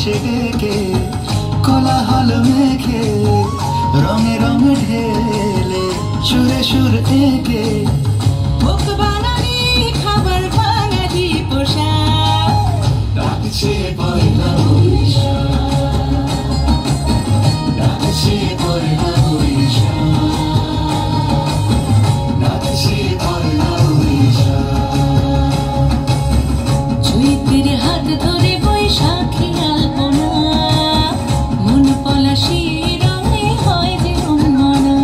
হেসে ডেকে কোলাহল মেখে রঙে রঙ ঢেলে সুরে সুর এঁকে মুখ বানানি খাবার বাঙালি পোশাক ডাকছে পয়লা বৈশাখ, ডাকছে পয়লা বৈশাখ, ডাকছে পয়লা বৈশাখ। চৈত্রের হাত ধরে বৈশাখী আলপনা মন পলাশি রঙে হয় যে রঙনা।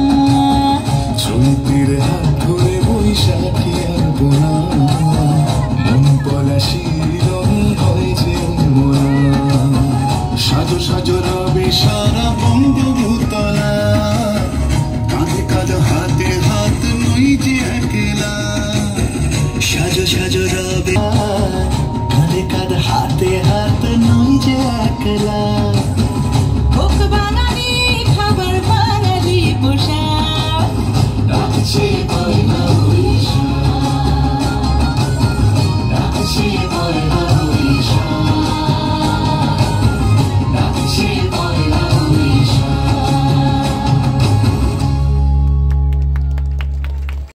চৈত্রের হাত ধরে বৈশাখী আলপনা মন পলাশি রঙে হয় যে রঙনা। সাজো সাজো রবে সারা বঙ্গভূতলা, কাঁধে কাঁধে হাতে হাত নই যে একলা। সাজো সাজো রবে কাঁধে কাঁধে হাতে হাত নই যে একলা। মুখ বানানি খাবার বাঙালি পোশাক ডাকছে পয়লা বৈশাখ, ডাকছে পয়লা